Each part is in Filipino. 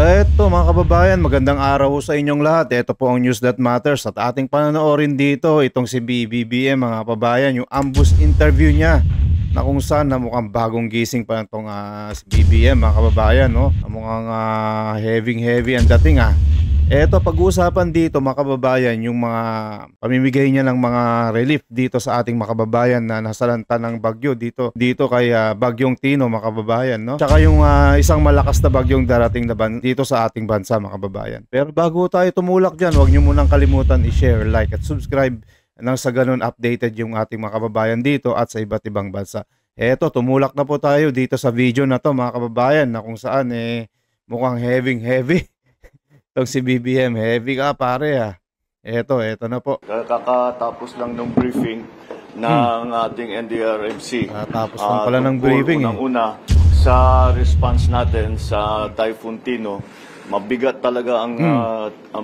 Eto mga kababayan, magandang araw sa inyong lahat. Ito po ang News That Matters at ating panonoorin dito itong si BBBM mga kababayan, yung ambush interview niya na kung saan na mukhang bagong gising pa itong si BBM mga kababayan, no? Mukhang heavy ang dating ah. Eto pag-uusapan dito mga kababayan yung mga pamimigay niya ng mga relief dito sa ating mga kababayan na nasalanta ng bagyo dito kay Bagyong Tino mga kababayan, no? Tsaka yung isang malakas na bagyong darating na dito sa ating bansa mga kababayan. Pero bago tayo tumulak diyan, huwag niyo munang kalimutan i-share, like at subscribe nang sa ganun updated yung ating mga kababayan dito at sa iba't ibang bansa. Eto, tumulak na po tayo dito sa video na to mga kababayan na kung saan mukhang heavy. Itong si BBM, heavy ka pare ah. Eto na po. Kakatapos lang ng briefing ng ating NDRMC. Tapos lang pala ng briefing Unang-una, sa response natin sa Typhoon Tino, mabigat talaga ang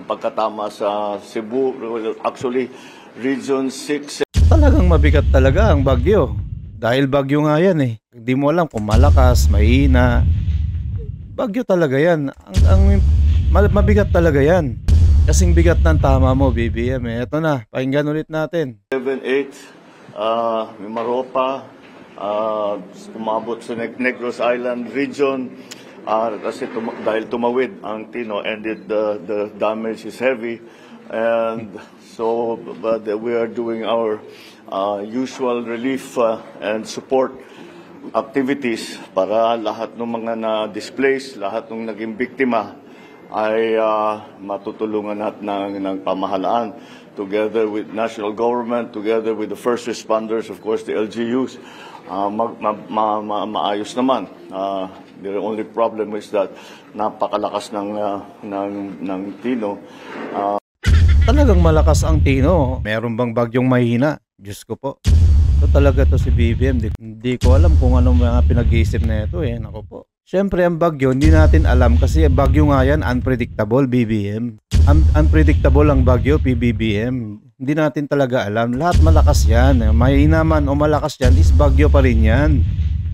pagkatama sa Cebu. Actually, Region 6. Talagang mabigat talaga ang bagyo. Dahil bagyo nga yan eh. Hindi mo alam kung malakas, mahina. Bagyo talaga yan. Mabigat talaga yan. Kasing bigat ng tama mo, BBM. Ito na, pakinggan ulit natin. 7-8, Mimaropa, tumabot sa Negros Island region. Kasi dahil tumawid ang Tino and the damage is heavy. And so but we are doing our usual relief and support activities para lahat ng mga na-displaced, lahat ng naging biktima ay matutulungan natin ng pamahalaan together with national government, together with the first responders, of course the LGUs. Maayos naman. The only problem is that napakalakas ng Tino. Talagang malakas ang Tino. Meron bang bagyong mahina? Diyos ko po. Ito talaga to si BBM. Hindi ko alam kung anong mga pinag-iisip na ito eh. Nako po. Siyempre ang bagyo, hindi natin alam kasi bagyo nga yan, unpredictable, BBM. Unpredictable ang bagyo, PBBM. Hindi natin talaga alam. Lahat malakas yan. Mahina man o malakas yan, is bagyo pa rin yan.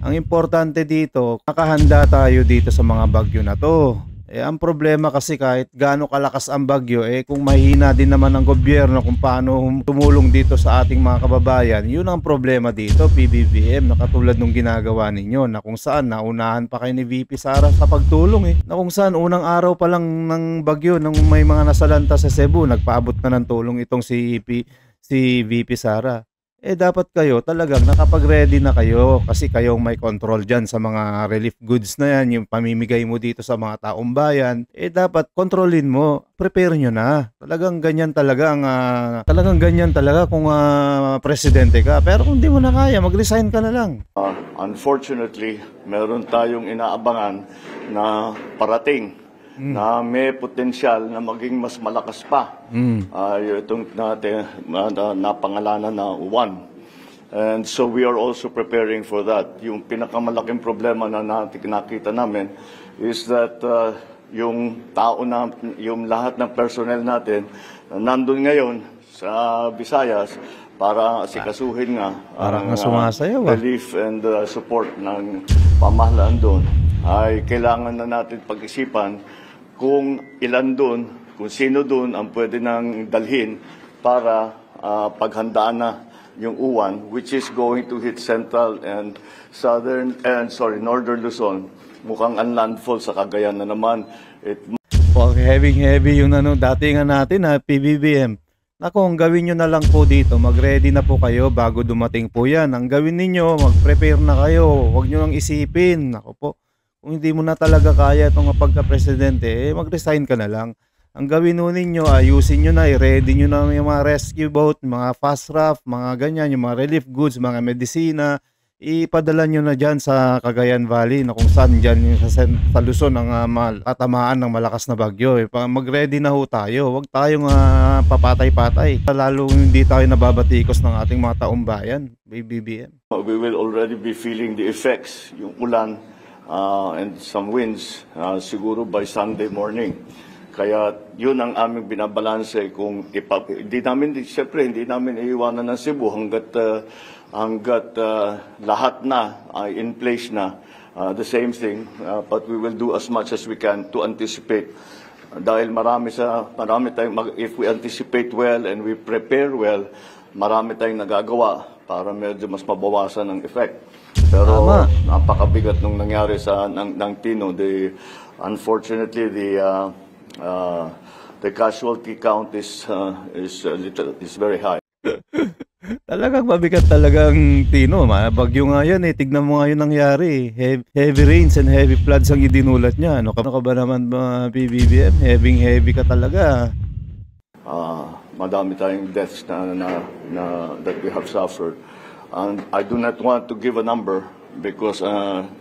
Ang importante dito, nakahanda tayo dito sa mga bagyo na to. Ang problema kasi kahit gaano kalakas ang bagyo, kung mahina din naman ang gobyerno kung paano tumulong dito sa ating mga kababayan, yun ang problema dito, PBBM, na katulad nung ginagawa ninyo, na kung saan naunahan pa kayo ni VP Sara sa pagtulong na kung saan unang araw pa lang ng bagyo, nung may mga nasalanta sa Cebu, nagpaabot na ng tulong itong si VP Sara. Dapat kayo talagang nakapag-ready na kayo kasi kayong may control dyan sa mga relief goods na yan, yung pamimigay mo dito sa mga taong bayan, dapat kontrolin mo, prepare nyo na. Talagang ganyan talaga kung presidente ka. Pero kung di mo na kaya, mag-resign ka na lang. Unfortunately, meron tayong inaabangan na parating na may potensyal na maging mas malakas pa. Itong natin napangalanan na Uwan. And so we are also preparing for that. Yung pinakamalaking problema na nakita namin is that yung yung lahat ng personnel natin nandun ngayon sa Visayas para asikasuhin nga ang relief and support ng pamahalaan doon, ay kailangan na natin pag-isipan kung ilan doon, kung sino doon ang pwede nang dalhin para paghandaan na yung Uwan, which is going to hit central and northern Luzon. Mukhang ang landfall sa Cagayan na naman. Heavy yung datingan natin PBBM. Naku, ang gawin nyo na lang po dito, mag-ready na po kayo bago dumating po yan. Ang gawin ninyo, mag-prepare na kayo. Huwag nyo lang isipin. Naku po. Kung hindi mo na talaga kaya itong pagka-presidente, mag-resign ka na lang. Ang gawin nun ninyo, ayusin nyo na, i-ready nyo na yung mga rescue boat, mga fast raft, mga ganyan, yung mga relief goods, mga medisina, ipadala nyo na dyan sa Cagayan Valley, na kung saan dyan yung sa Luzon ang katamaan ng malakas na bagyo. Mag-ready na ho tayo, huwag tayong papatay-patay. Lalo hindi tayo nababatikos ng ating mga taong bayan, BBM. We will already be feeling the effects, yung ulan, and some winds siguro by Sunday morning. Kaya yun ang aming binabalanse kung hindi namin iiwanan ng Cebu hanggat lahat na ay in place na the same thing, but we will do as much as we can to anticipate. Dahil marami tayong, if we anticipate well and we prepare well, marami tayong nagagawa para medyo mas mabawasan ang effect. Pero Tama. napakabigat nung nangyari ng Tino. Unfortunately, the casualty count is very high. Talagang mabigat talagang Tino. Bagyo nga yan eh. Tignan mo nga yun nangyari. Heavy rains and heavy floods ang idinulat niya. Ano ka ba naman PBBM? Heavy ka talaga. Madami tayong deaths that we have suffered. And I do not want to give a number because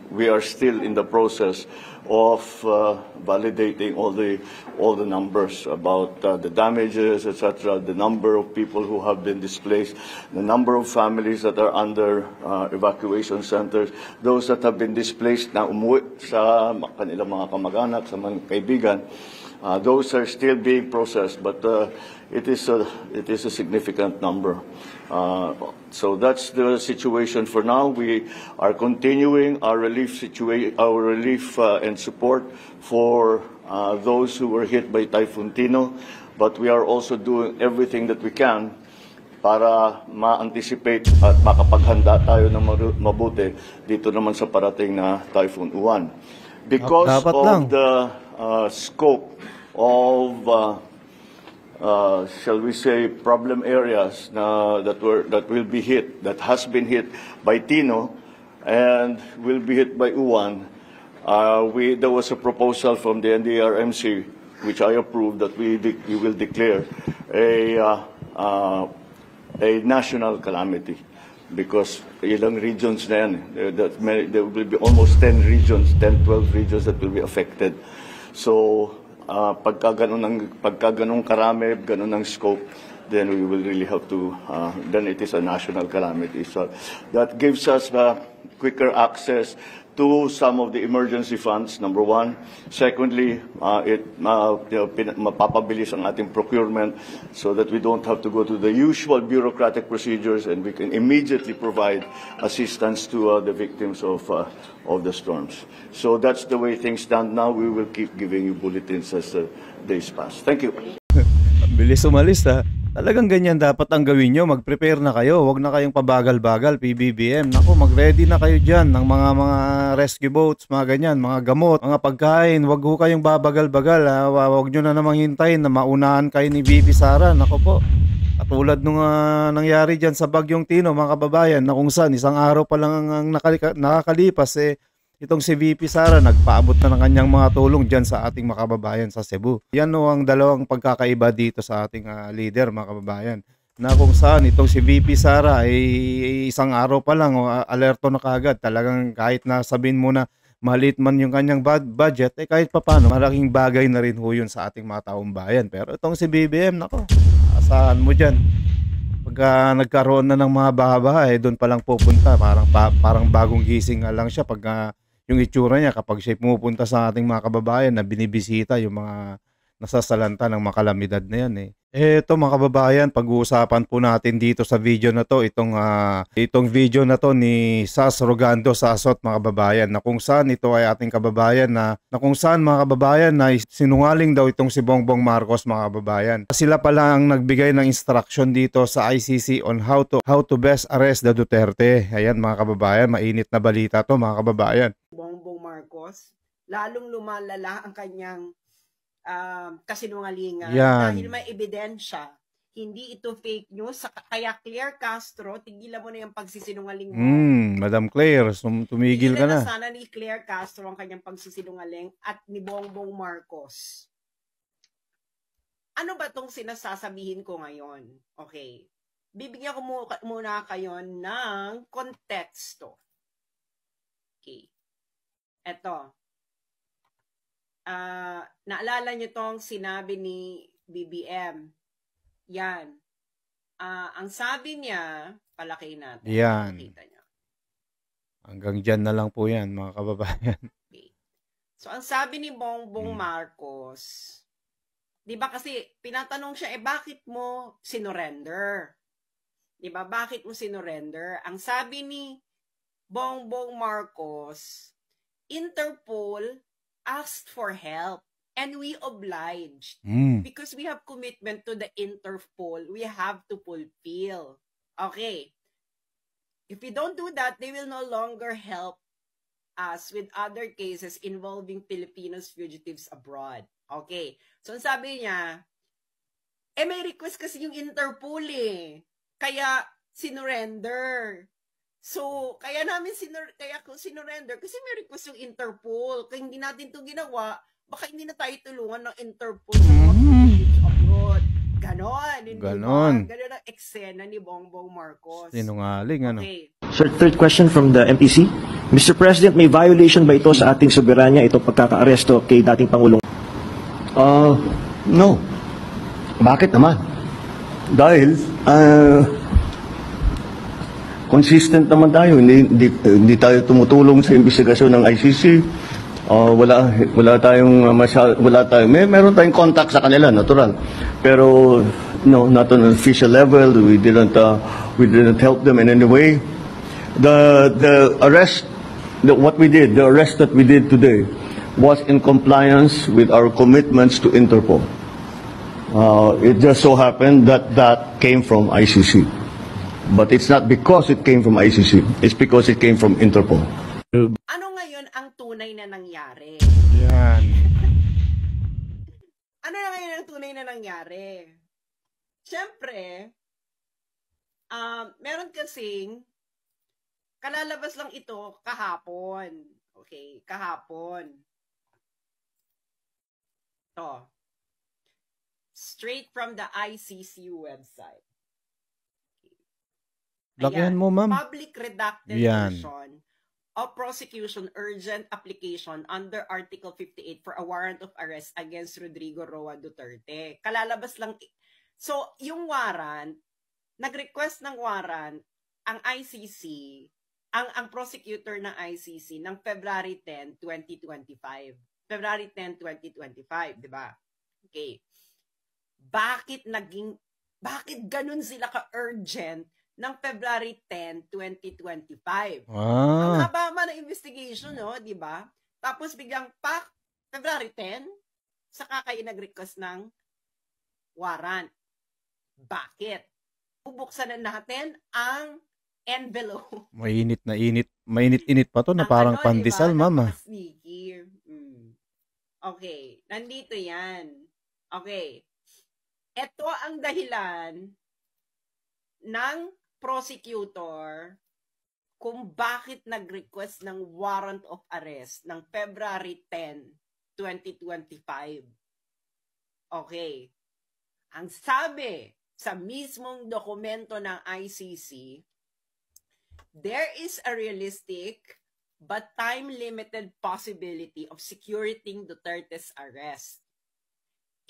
we are still in the process of validating all the numbers about the damages, etc., the number of people who have been displaced, the number of families that are under evacuation centers, those that have been displaced na umuwi sa kanilang mga kamag-anak, sa mga kaibigan. Those are still being processed, but it is a significant number. So that's the situation for now. We are continuing our relief and support for those who were hit by Typhoon Tino, but we are also doing everything that we can para ma-anticipate at makapaghanda tayo ng mabuti dito naman sa parating na Typhoon Uwan. Because Dapat of lang. the scope of shall we say, problem areas that has been hit by Tino and will be hit by Uwan. There was a proposal from the NDRMC, which I approved, that we will declare a national calamity. Because ilang regions na yan, there will be almost 10, 12 regions that will be affected. So, pagka ganun karami, ganun ang scope, then we will really have to, then it is a national calamity. So that gives us quicker access to some of the emergency funds, number one. Secondly, mapapabilis ang ating procurement so that we don't have to go to the usual bureaucratic procedures and we can immediately provide assistance to the victims of the storms. So that's the way things stand now. We will keep giving you bulletins as the days pass. Thank you. Bilis umalis ha. Talagang ganyan dapat ang gawin nyo. Mag-prepare na kayo. Huwag na kayong pabagal-bagal, PBBM. Naku, mag-ready na kayo dyan ng mga rescue boats, mga ganyan, mga gamot, mga pagkain. Huwag ho kayong babagal-bagal. Huwag nyo na namang hintayin na maunahan kayo ni VP Sara. Naku po. Katulad nung nangyari dyan sa Bagyong Tino, mga kababayan, na kung saan isang araw pa lang ang nakakalipas itong si VP Sara nagpaabot na ng kanyang mga tulong dyan sa ating mga kababayan sa Cebu. Yan o ang dalawang pagkakaiba dito sa ating leader, mga kababayan. Na kung saan itong si VP Sara ay isang araw pa lang alerto na kagad. Talagang kahit na sabihin mo na maliit man yung kanyang budget, kahit papano, malaking bagay na rin ho yun sa ating mga taong bayan. Pero itong si BBM, nako, asahan mo dyan. Pagka nagkaroon na ng mga baha-baha, doon pa lang pupunta. Parang bagong gising nga lang siya pag yung itsura niya kapag siya pumupunta sa ating mga kababayan na binibisita yung mga nasasalanta ng mga kalamidad na yan. Ito mga kababayan, pag-uusapan po natin dito sa video na to, itong video na to ni Sas Rogando Sasot, mga kababayan, na kung saan ito ay ating kababayan na kung saan mga kababayan na sinungaling daw itong si Bongbong Marcos, mga kababayan. Sila pala ang nagbigay ng instruction dito sa ICC on how to best arrest the Duterte. Ayan mga kababayan, mainit na balita to mga kababayan. Bongbong Marcos, lalong lumalala ang kanyang kasinungalingan dahil may ebidensya. Hindi ito fake news. Kaya Claire Castro, tigilan mo na yung pagsisinungaling mo. Madam Claire, tumigil ka na. Tigilan na sana ni Claire Castro ang kanyang pagsisinungaling at ni Bongbong Marcos. Ano ba itong sinasasabihin ko ngayon? Okay. Bibigyan ko muna kayo ng konteksto. Okay. Eto. Naalala niyo tong sinabi ni BBM. Yan. Ang sabi niya, palaki natin. Yan. Nakita niyo. Hanggang dyan na lang po yan, mga kababayan. Okay. So, ang sabi ni Bongbong Marcos, di ba kasi pinatanong siya, bakit mo sinurrender? Di ba, bakit mo sinurrender? Ang sabi ni Bongbong Marcos, Interpol asked for help and we obliged. Because we have commitment to the Interpol, we have to fulfill. Okay. If we don't do that, they will no longer help us with other cases involving Filipinos fugitives abroad. Okay. So, sabi niya, may request kasi yung Interpol Kaya, sinurrender. So, kaya ko sinurrender kasi may request yung Interpol. Kaya hindi natin ito ginawa, baka hindi na tayo tulungan ng Interpol sa mga fugitives abroad. Ganon. Ganon ang eksena ni Bongbong Marcos. Sinungaling, ano? Okay. Sir, third question from the MPC. Mr. President, may violation ba ito sa ating soberanya, ito pagkaka-aresto kay dating Pangulong? No. Bakit naman? Dahil, consistent naman tayo. Hindi tayo tumutulong sa investigasyon ng ICC. Wala tayong meron tayong contact sa kanila, natural. Pero no, not on an official level. We didn't help them in any way. The arrest the arrest that we did today was in compliance with our commitments to Interpol. It just so happened that came from ICC. But it's not because it came from ICC. It's because it came from Interpol. Ano ngayon ang tunay na nangyari? Yan. Ano na ngayon ang tunay na nangyari? Siyempre, meron kasing kalalabas lang ito kahapon. Okay, kahapon. Ito. Straight from the ICC website. Lagyan mo, ma'am. Public redacted version of prosecution urgent application under Article 58 for a warrant of arrest against Rodrigo Roa Duterte. Kalalabas lang. So, yung warrant, nag-request ng warrant ang ICC, ang prosecutor ng ICC ng February 10, 2025. February 10, 2025, di ba? Okay. Bakit ganun sila ka-urgent ng February 10, 2025? Ang haba ng investigation, no? Di ba? Tapos biglang February 10, saka kayo nag-request ng warrant. Bakit? Bubuksan na natin ang envelope. Mainit-init pa to na parang pandesal, diba? mama. Sneaky. Okay, nandito yan. Okay. Ito ang dahilan ng prosecutor kung bakit nag-request ng warrant of arrest ng February 10, 2025. Okay. Ang sabi sa mismong dokumento ng ICC, there is a realistic but time-limited possibility of securing Duterte's arrest.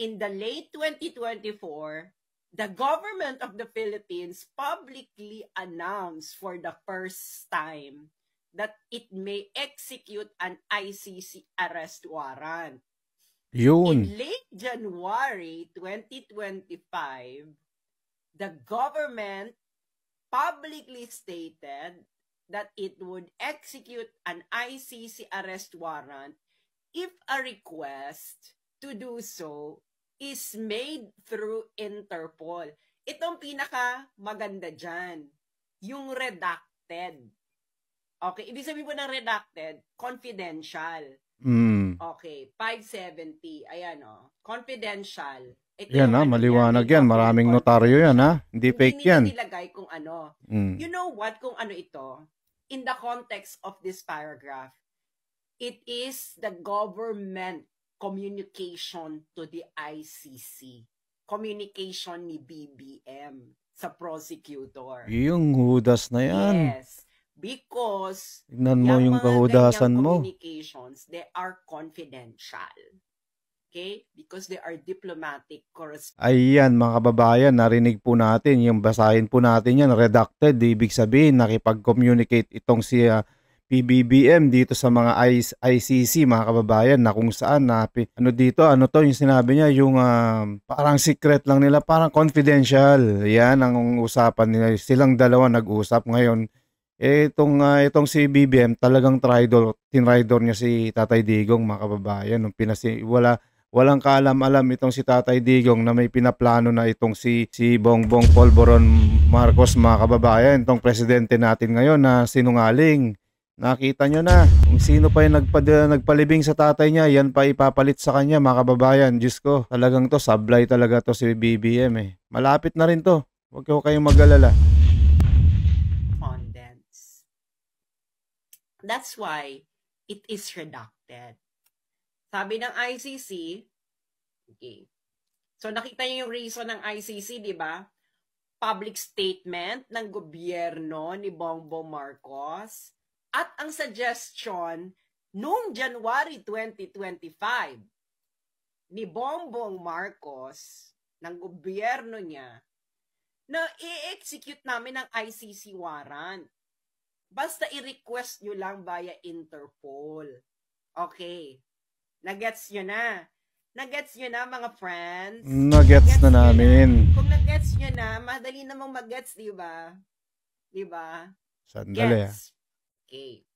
In the late 2024, the government of the Philippines publicly announced for the first time that it may execute an ICC arrest warrant. Yun. In late January 2025, the government publicly stated that it would execute an ICC arrest warrant if a request to do so is made through Interpol. Itong pinaka maganda dyan, yung redacted. Okay, ibig sabihin po ng redacted, confidential. Okay, 570, ayan confidential. Ito yan maliwanag yan, maraming notaryo yan hindi fake yan. Hindi nilagay kung ano. You know what, kung ano ito? In the context of this paragraph, it is the government communication to the ICC. Communication ni BBM sa prosecutor. Yung hudas na yan. Yes. Because tignan mo yung kahudasan mo. Communications, they are confidential. Okay? Because they are diplomatic correspondence. Ayan mga kababayan, narinig po natin, yung basahin po natin yan, redacted. Ibig sabihin, nakipag-communicate itong si PBBM dito sa mga ICC mga kababayan na kung saan ano to yung sinabi niya, yung parang secret lang nila, parang confidential. Yan ang usapan nila. Silang dalawa nag-usap ngayon. Itong si BBM talagang tinraidor niya si Tatay Digong, mga kababayan. Walang kaalam-alam itong si Tatay Digong na may pinaplano na itong si Bongbong Polvoron Marcos, mga kababayan, itong presidente natin ngayon na sinungaling. Nakita nyo na kung sino pa yung nagpalibing sa tatay niya, yan pa ipapalit sa kanya, mga kababayan. Diyos ko, talagang to, sablay talaga to si BBM eh. Malapit na rin to. Huwag kayong mag-alala. Respondents. That's why it is redacted. Sabi ng ICC, okay. So nakita niyo yung reason ng ICC, di ba? Public statement ng gobyerno ni Bongbong Marcos at ang suggestion noong January 2025 ni Bongbong Marcos ng gobyerno niya na i-execute namin ang ICC warrant. Basta i-request nyo lang via Interpol. Okay. Nagets nyo na. Nagets nyo na, mga friends. Nagets na namin. Kung nagets nyo na, madali namang magets, di ba? Di ba? Sandali. Gets. Okay.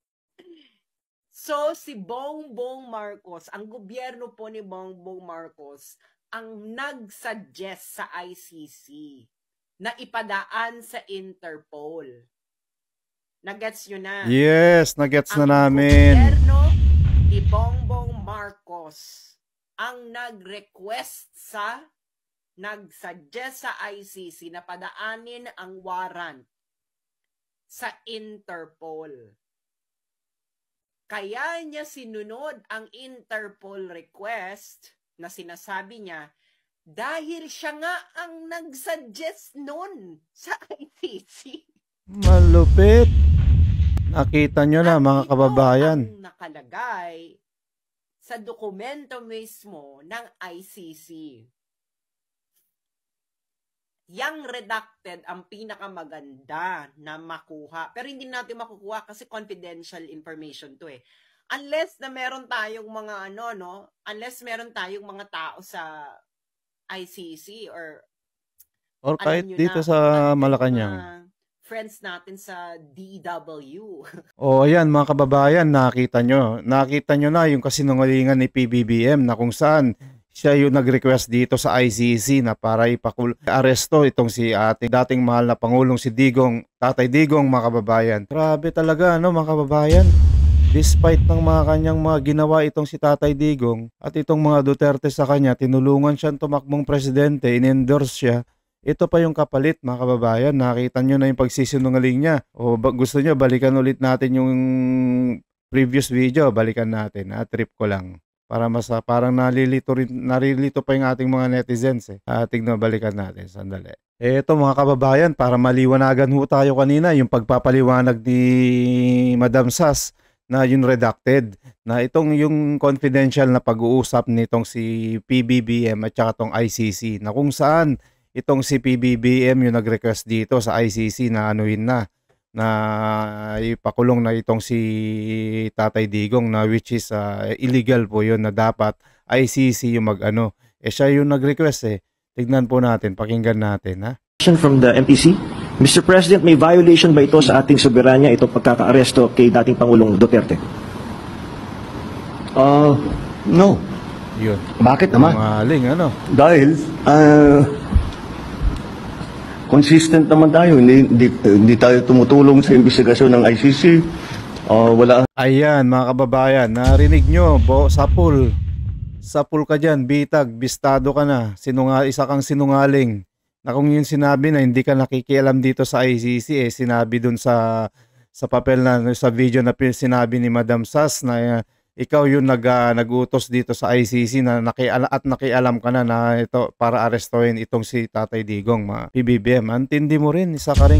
So, si Bongbong Marcos, ang gobyerno po ni Bongbong Marcos, ang nag-suggest sa ICC na ipadaan sa Interpol. Nagets nyo na? Yes, nagets na namin. Ang gobyerno ni Bongbong Marcos ang nag-request nag-suggest sa ICC na padaanin ang warrant sa Interpol. Kaya niya sinunod ang Interpol request na sinasabi niya dahil siya nga ang nag-suggest nun sa ICC. Malupit. Nakita nyo na, mga kababayan. Ito ang nakalagay sa dokumento mismo ng ICC. Yang redacted ang pinakamaganda na makuha. Pero hindi natin makukuha kasi confidential information to eh. Unless na meron tayong mga unless meron tayong mga tao sa ICC or kahit dito sa Malacanang. Friends natin sa DW. Ayan, mga kababayan, nakita nyo na yung kasinungalingan ni PBBM na kung saan siya yung nag-request dito sa ICC na para aresto itong si ating dating mahal na Pangulong si Tatay Digong, mga kababayan. Grabe talaga, mga kababayan. Despite ng mga kanyang mga ginawa itong si Tatay Digong at itong mga Duterte sa kanya, tinulungan siyang tumakbong presidente, in-endorse siya. Ito pa yung kapalit, mga kababayan. Nakita nyo na yung pagsisinungaling niya. Gusto nyo, balikan ulit natin yung previous video. Balikan natin. Trip ko lang. Parang narilito pa yung ating mga netizens. Tingnan, balikan natin. Sandali. Ito, mga kababayan, para maliwanagan ho tayo kanina, yung pagpapaliwanag ni Madam Sas na yung redacted. Na itong yung confidential na pag-uusap nitong si PBBM at saka itong ICC. Na kung saan itong si PBBM yung nag-request dito sa ICC na na ipakulong na itong si Tatay Digong na which is illegal po yun na dapat ICC yung siya yung nag-request Tignan po natin, pakinggan natin From the MPC, Mr. President, may violation ba ito sa ating soberanya itong pagkakaaresto kay dating Pangulong Duterte? No. Yun. Bakit naman? Maling Dahil consistent naman tayo. Hindi tayo tumutulong sa investigasyon ng ICC. Wala. Ayan, mga kababayan, narinig nyo, sapul ka dyan, bitag, bistado ka na, isa kang sinungaling. Na kung yung sinabi na hindi ka nakikialam dito sa ICC, sinabi dun sa papel sa video na sinabi ni Madam Sas na ikaw yung nag-utos dito sa ICC na nakialam ka na ito para arestuhin itong si Tatay Digong, PBBM. Antindi mo rin, isa ka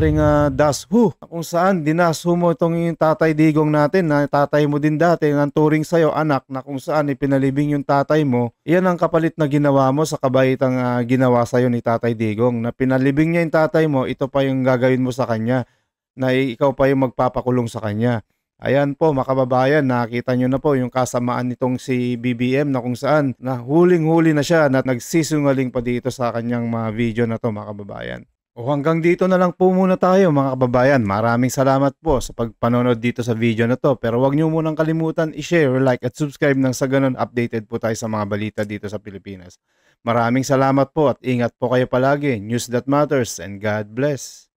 ring dashu. Kung saan dinashu mo itong Tatay Digong natin na tatay mo din dati, ang turing sa'yo anak, na kung saan ipinalibing yung tatay mo. Yan ang kapalit na ginawa mo sa kabaitang ginawa sa'yo ni Tatay Digong. Na pinalibing niya yung tatay mo, ito pa yung gagawin mo sa kanya, na ikaw pa yung magpapakulong sa kanya. Ayan po, mga kababayan, nakita nyo na po yung kasamaan nitong si BBM na kung saan na huling-huli na siya na nagsisungaling pa dito sa kanyang mga video na to, mga kababayan. O hanggang dito na lang po muna tayo mga kababayan. Maraming salamat po sa pagpanonood dito sa video na to. Pero wag niyo munang kalimutan i-share, like at subscribe nang sa ganun updated po tayo sa mga balita dito sa Pilipinas. Maraming salamat po at ingat po kayo palagi. News that matters and God bless.